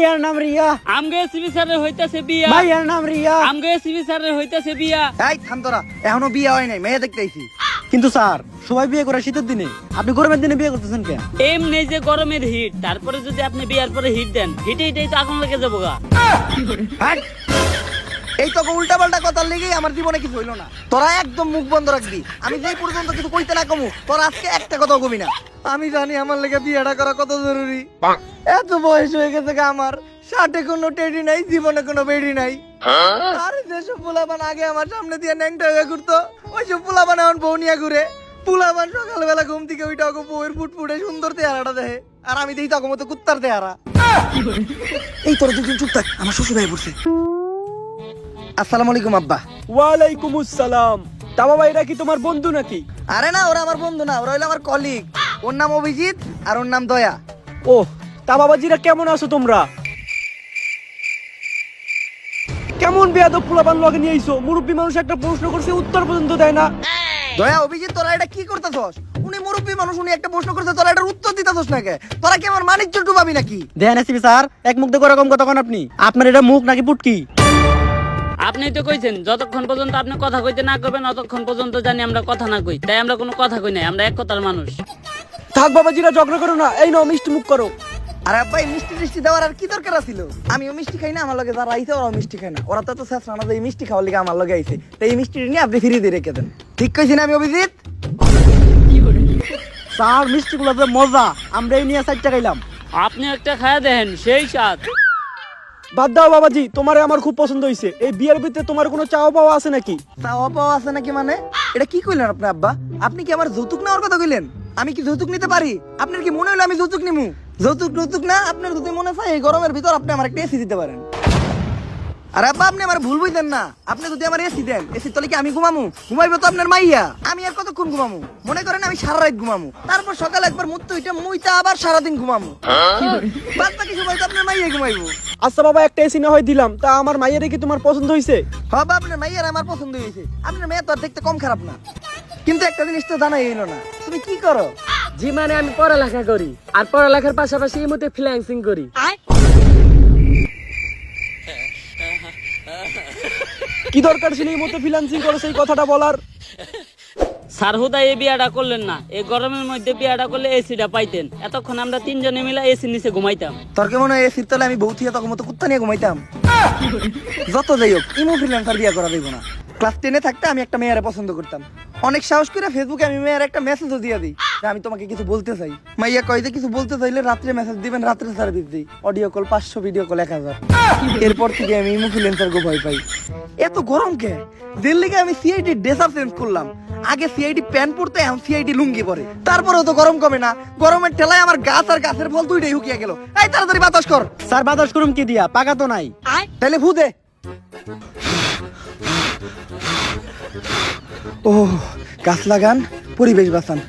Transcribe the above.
ভাইয়ার নাম রিয়া। আমগে এসপি স্যারের হইতাছে বিয়া। ভাইয়ার নাম রিয়া। আমগে এসপি স্যারের হইতাছে বিয়া। এই থাম তোরা, এখনো বিয়ে হয় নাই, মেয়ে দেখতে আইছি। কিন্তু স্যার সবাই বিয়ে করে শীতের দিনে, আপনি গরমের দিনে বিয়ে করতেছেন কেন? এমনি যে গরমের হিট, তারপরে যদি আপনি বিয়ার পরে হিট দেন, হিটেই তো আগুন লেগে যাবো গা। হাট! এই তো উল্টা পাল্টা কথার লেগেই আমার জীবনে কিছু হইলো না। তোরা একদম মুখ বন্ধ রাখবি, আমি যেই পর্যন্ত কিছু কইতে না কমু তোরা আজকে একটা কথা কবি না। আমি জানি আমার লেগে বিয়েটা করা কত জরুরি। এত বয়স হয়ে গেছে গা আমার, ষাটে কোনো টেডি নাই, জীবনে কোনো বেডি নাই। আরে যেসব পোলাপান আগে আমার সামনে দিয়ে ন্যাংটা হয়ে ঘুরতো, ওইসব পোলাপান এখন বউ নিয়ে ঘুরে। পোলাপান সকালবেলা ঘুম থেকে ওইটা বউয়ের ফুটফুটে সুন্দর চেহারাটা দেখে, আর আমি দেখি তখন মতো কুত্তার চেহারা। এই তোরা দুজন চুপ থাক, আমার শ্বশুর ভাই পড়ছে। আসসালামু আলাইকুম আব্বা। ওয়ালাইকুম আসসালাম। তা বাবা এরা কি তোমার বন্ধু নাকি? আরে না, ওরা আমার বন্ধু না, ওরা হইলো আমার কলিগ। ওর নাম অভিজিৎ আর ওর নাম দয়া। ও তা বাবাজিরা কেমন আছো তোমরা? কেমন বেয়াদব পোলাপান লগে নিয়ে আইছো? মুরব্বী মানুষ একটা প্রশ্ন করছে উত্তর পর্যন্ত দেয় না। দয়া, অভিজিৎ, তোরা এটা কি করতেছস? উনি মুরব্বী মানুষ, উনি একটা প্রশ্ন করতে, তোরা এটার উত্তর দিতেছস না কে? তোরা কি আমার মানিজ্য ডুবাবি নাকি? দেন এসপি স্যার, এক মুখ দেখো এরকম কথা কোন আপনি? আপনার এটা মুখ নাকি পুটকি? আপনি তো কইছেন যতক্ষণ পর্যন্ত আপনি কথা কইতে না করবেন ততক্ষণ পর্যন্ত জানি আমরা কথা না কই, তাই আমরা কোনো কথা কই নাই, আমরা এক কথার মানুষ। থাক বাবাজিরা ঝগড়া করো না, এই নাও মিষ্টি মুখ করো। আরে আব্বা, এই মিষ্টি টিষ্টি দেওয়ার আর কি দরকার ছিল? আমিও মিষ্টি খাই না, আমার লগে যারা আইছে ওরাও মিষ্টি খায় না। ওরা তো এত শেষ না, এই মিষ্টি খাওয়ার লিগে আমার লগে আইছে, তাই এই মিষ্টি নিয়ে আপনি ফিরিয়ে দিয়ে রেখে দেন। ঠিক কইছি না আমি অভিজিৎ? স্যার মিষ্টি গুলো যে মজা, আমরা এই নিয়ে 4 টাকা খাইলাম। আপনি একটা খায়া দেখেন, সেই স্বাদ। বাদ দাও বাবাজি, তোমারে আমার খুব পছন্দ হইছে। এই বিয়ের ভিতরে তোমার কোনো চাওয়া পাওয়া আছে নাকি? চাওয়া পাওয়া আছে নাকি মানে? এটা কি কইলেন আপনি আব্বা? আপনি কি আমার যৌতুক নেওয়ার কথা কইলেন? আমি কি যৌতুক নিতে পারি? আপনার কি মনে হলো আমি যৌতুক নিমু? যৌতুক না, আপনার যদি মনে চায় এই গরমের ভিতর আপনি আমার একটা এসি দিতে পারেন। আরে আব্বা, আপনি আমার ভুল বুঝতেন না। আপনি যদি আমার এসি দেন, এসি তলে কি আমি ঘুমামু? ঘুমাইবো তো আপনার মাইয়া। আমি আর কতক্ষণ ঘুমামু? মনে করেন আমি সারা রাত ঘুমামু, তারপর সকালে একবার মুইতা আবার সারাদিন ঘুমামু। বাদ বাকি সময় তো আপনার মাইয়া ঘুমাইবো। আচ্ছা বাবা, একটা এসি না হয় দিলাম, তা আমার মাইয়ারে কি তোমার পছন্দ হইছে? বাবা, আপনার মাইয়ার আমার পছন্দ হয়েছে। আপনার মেয়ে তো আর দেখতে কম খারাপ না, কিন্তু একটা জিনিস তো জানাই হইলো না, তুমি কি করো? জি মানে আমি পড়ালেখা করি, আর পড়ালেখার পাশাপাশি এই মধ্যে ফ্রিল্যান্সিং করি। কি দরকার ছিল এই মতো ফ্রিল্যান্সিং করো সেই কথাটা বলার? স্যার হুদাই এই বিয়াটা করলেন না, এই গরমের মধ্যে বিয়াটা করলে এসিটা পাইতেন, এতক্ষণ আমরা 3 জনে মিলে এসির নিচে ঘুমাইতাম। তোর কি মনে হয় এসির তলে আমি বউ থিয়া তখন মতো কুত্তা নিয়ে ঘুমাইতাম? যত যাই হোক, ইমো ফ্রিল্যান্সার বিয়ে করা দেবো না। ক্লাস 10-এ থাকতে আমি একটা মেয়েরে পছন্দ করতাম। অনেক সাহস করে ফেসবুকে আমি মেয়ের একটা মেসেজও দিয়ে দিই যে আমি তোমাকে কিছু বলতে চাই। মাইয়া কয় যে কিছু বলতে চাইলে রাত্রে মেসেজ দিবেন, রাত্রে সার্ভিস দিই। Audio call 500, video call 1000। এরপর থেকে আমি ইমো ফ্রিল্যান্সারকে ভয় পাই। এত গরম কে? দিল লিগে আমি সিআইডি ড্রেসআপ চেঞ্জ করলাম। আগে সিআইডি প্যান্ট পরতে, এখন সিআইডি লুঙ্গি পরে। তারপরেও তো গরম কমে না। গরমের ঠেলায় আমার গাছ আর গাছের ফল দুইটাই হুকিয়ে গেল। এই তাড়াতাড়ি বাতাস কর। স্যার বাতাস করুম কি দিয়া? পাকা তো নাই। তাহলে ভূ দে। ও গাছ লাগান, পরিবেশ বাঁচান,